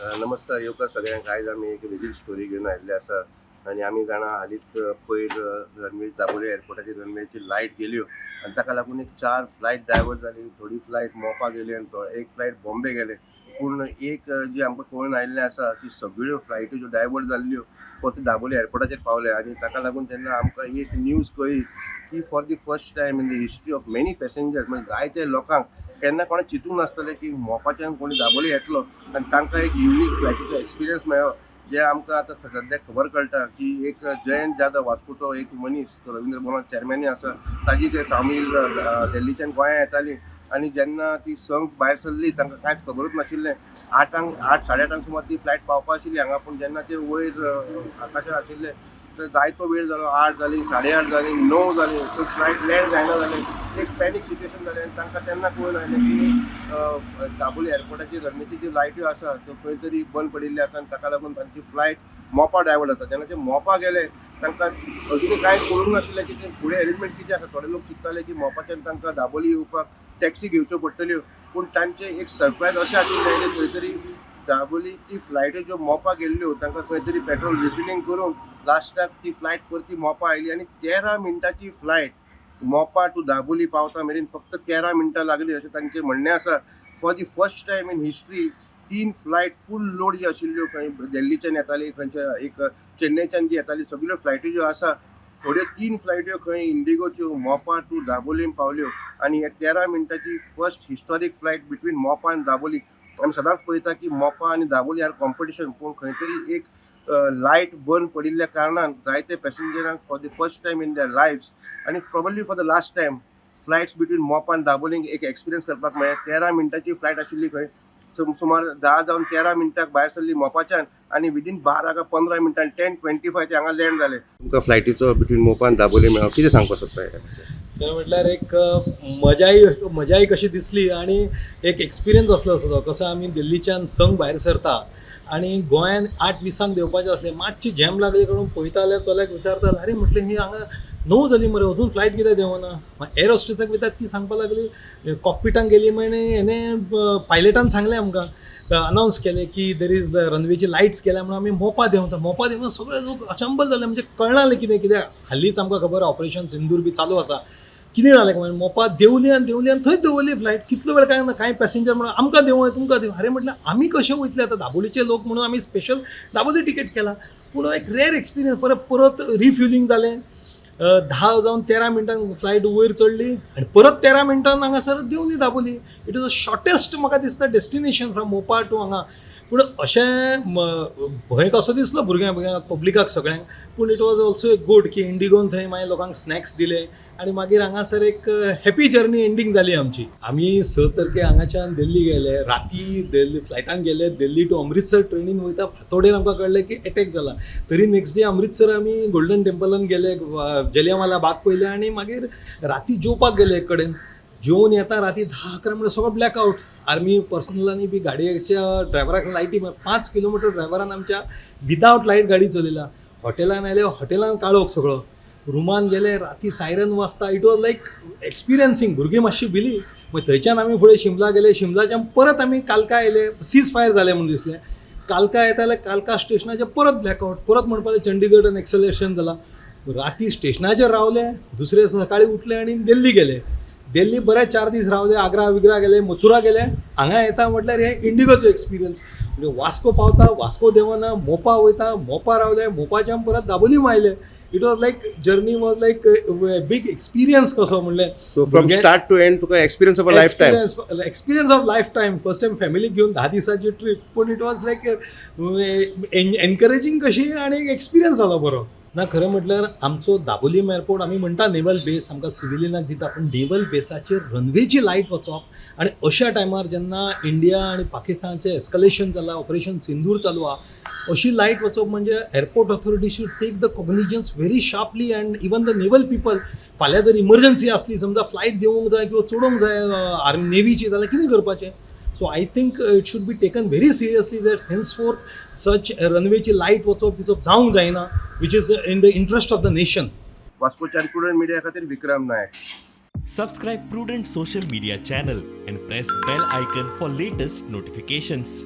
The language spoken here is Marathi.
नमस्कार येवकार सगळ्यांक. आयज आमी एक वेगळी स्टोरी घेवन आयिल्ले आसा आनी आमी जाणा हालींच पयर रनवे दाबोळे एअरपोर्टाचेर रनवेची लायट गेल्यो आनी ताका लागून एक 4 फ्लायट डायवर्ट जाली. थोडी फ्लायट मोपा गेली आनी एक फ्लायट बॉम्बे गेले. पूण एक जी आमकां कळून आयिल्लें आसा की सगळ्यो फ्लायटी ज्यो डायवर्ट जाल्ल्यो फक्त दाबोळे एअरपोर्टाचेर पावले आनी ताका लागून तेन्ना आमकां एक न्यूज कळ्ळी की for the first time in the history of many passengers म्हणजे जायते लोकांक केन्ना कोणा चिंतूंक नासतलें की मोपाच्यान कोणी दाबोळे येतलो आनी तांकां एक युनीक फ्लायटीचो एक्सपिरियन्स मेळ्ळो. जे आमकां आतां सद्याक खबर कळटा की एक जयंत जाधव वास्कोचो एक मनीस तो रवींद्र भवन चॅरमॅनूय आसा, ताजी ते फामील दिल्लीच्यान गोंया येताली आनी जेन्ना ती संक भायर सरली तांकां कांयच खबरूच नाशिल्लें. 8:30 सुमार ती फ्लायट पावपा आशिल्ली हांगा, पूण जेन्ना ते वयर आकाशार आशिल्ले तर जायतो वेळ जालो. 8 जाली, 8:30 जाली, 9 जाली, तो फ्लायट लँड जायना जालें. एक पॅनीक सिच्युएशन जालें आनी तांकां तेन्ना कळून आयलें की दाबोळे एअरपोर्टाचेर रनवेची ज्यो लायट्यो आसा त्यो खंय तरी बंद पडिल्ल्यो आसा आनी ताका लागून तांची फ्लायट मोपा डायवर्ट जाता. जेन्ना ते मोपा गेले तांकां अजुनूय कांय कळूंक नाशिल्लें की ते फुडें अरेंजमेंट कितें आसा. थोडे लोक चिंतताले की मोपाच्यान तांकां दाबोळे येवपाक टॅक्सी घेवच्यो पडटल्यो, पूण तांचें एक सरप्रायज अशें आशिल्लें की खंय तरी दाबोळेची फ्लायट्यो ज्यो मोपा गेल्ल्यो तांकां खंय तरी पेट्रोल रिफिलींग करून लास्टाक ती फ्लायट परती मोपा आयली आनी 13 मिनटाची फ्लायट मोपा टू दाबोळी पावता मेरेन फक्त 13 मिनटां लागली अशें तांचें म्हणणें आसा. For the first time in history 3 flight full load ज्यो आशिल्ल्यो खंय दिल्लीच्यान येताली, खंयच्या एक चेन्नयच्यान जी येताली, सगळ्यो फ्लायटी ज्यो आसा थोड्यो 3 फ्लायट्यो खंय इंडिगोच्यो मोपा टू दाबोळेन पावल्यो आनी हे 13 मिनटाची first historic flight between Mopa आनी दाबोळी. आमी सदांच पळयता की मोपा आनी दाबोळी आर कॉम्पिटिशन, पूण खंय तरी एक लायट बंद पडिल्ल्या कारणान जायते पॅसेंजरांक for the first time in their lives आनी probably for the last time flights between Mopa आनी दाबोळींक एक एक्सपिरियन्स करपाक मेळ्ळें. 13 मिनटाची फ्लायट आशिल्ली खंय सुमार 10 जावन 13 मिनटाक भायर सरली मोपाच्यान आनी विदीन 12 काय 15 मिनटान 10:25 ते हांगा लँड जाले. तुमकां फ्लायटीचो बिटवीन मोपा आनी दाबोळे मेळ्ळो, कितें सांगपाक सोदता? ते म्हटल्यार एक मजाय कशी दिसली आणि एक एक्सपिरियन्स असलो असो कसो आमी दिल्लीच्यान संक भायर सरता आणि गोंयान 8:20 देवपाचें असलें. मातशी जॅम लागली करून पळयता जाल्यार चल्याक विचारता, अरे म्हटलें ही हांगा 9 जाली मरे, अजून फ्लायट कित्याक देवना? एअर हॉस्टेसाक वयता ती सांगपाक लागली कॉकपिटान गेली म्हणे हेणे पायलटान सांगलें आमकां, अनावन्स केलें की देर इज द रनवेची लायट्स केल्या म्हणून आमी मोपा देंवता. सगळे लोक अचंबल जाले, म्हणजे कळनासलें कित्याक. हालींच आमकां खबर ऑपरेशन सिंदूर बी चालू आसा. कितें जालें काय मोपा देंवली आनी थंयच दवरली फ्लायट. कितलो वेळ काय ना, कांय पॅसेंजर म्हणून आमकां देंवय तुमकां देंव. अरे म्हटलं आमी कशें वयतले आतां? दाबोळीचे लोक म्हणून आमी स्पेशल दाबोळी टिकेट केला. पूण एक रेअर एक्सपिरियन्स. परत रिफ्युलींग जालें. 10 जावन 13 मिनटान फ्लायट वयर चडली आनी परत 13 मिनटान हांगासर देंवली Dabolim. It was the shortest म्हाका दिसता डेस्टिनेशन फ्रॉम मोपा टू हांगा. पूण अशें भंय कसो दिसलो भुरग्यांक पब्लिकाक सगळ्यांक. पूण इट वॉज ऑल्सो एक गूड की इंडिगोन थंय मागीर लोकांक स्नॅक्स दिले आनी मागीर हांगासर एक हॅपी जर्नी एंडींग जाली आमची. आमी 6 तारखेक हांगाच्यान दिल्ली गेले. राती दिल्ली फ्लायटान गेले. दिल्ली टू अमृतसर ट्रेनीन वयता फातोडेर आमकां कळलें की अटॅक जाला. तरी नेक्स्ट डे अमृतसर आमी गोल्डन टेंपलान गेले, जलियांवाला बाग पयले आनी मागीर राती जेवपाक गेले एक कडेन. जेवन येता राती 10-11 म्हणल्यार सगळो ब्लॅकआउट. आर्मी पर्सनलांनी बी गाडयेच्या ड्रायव्हराक लायटी 5 किलोमिटर ड्रायव्हरान आमच्या विदावट लायट गाडी चलयला. हॉटेलान आयले, हॉटेलान काळोख सगळो. रुमान गेले, राती सायरन वाजता. It was like experiencing. भुरगीं मातशी भिली. मागीर थंयच्यान आमी फुडें शिमला गेले. शिमलाच्यान परत आमी कालका येयले. सीज फायर जालें म्हणून दिसलें. कालका येता जाल्यार कालका स्टेशनाचेर परत ब्लॅकआउट. परत म्हणपाक चंडीगढ एक्सलेशन जाला. राती स्टेशनाचेर रावले. दुसरे सकाळी उठले आनी दिल्ली गेले. दिल्ली बरे 4 दीस रावले. आग्रा विग्रा गेले, मथुरा गेले. हांगा येता म्हटल्यार हे इंडिगोचो एक्सपिरियन्स. म्हणजे वास्को पावता, वास्को देवना, मोपा वयता, मोपा रावले, मोपाच्यान परत दाबोळी मायले. It was like journey was like big experience कसो म्हणलें. So from start to end तुका experience of a lifetime. Experience of lifetime. First time फॅमिलीक घेवन 10 दिसाची ट्रीप. पूण इट वॉज लायक एनकरेजींग कशी आनी एक्सपिरियन्स जालो बरो. ना खरें म्हटल्यार आमचो दाबोलीम एअरपोर्ट आमी म्हणटा नेवल बेस आमकां सिव्हिलियनाक दिता, पूण नेवल बेसाचेर रनवेची लायट वचप आनी अशा टायमार जेन्ना इंडिया आनी पाकिस्तानाचें एस्कलेशन जालां, ऑपरेशन सिंदूर चालू आहा, अशी लायट वचप म्हणजे airport authority should take the cognizance very sharply and even the naval people. फाल्यां जर इमर्जन्सी आसली, समजा फ्लायट देंवूंक जाय किंवा चडोवंक जाय आर्मी नेवीची, जाल्यार कितें करपाचें? So I think it should be taken very seriously that henceforth such runwayची लाईट वचप जावंक जायना, which is in the interest of the nation. वास्कोच्या प्रुडंट मिडिया खातीर विक्रम नायक. Subscribe Prudent social media channel and press bell icon for latest notifications.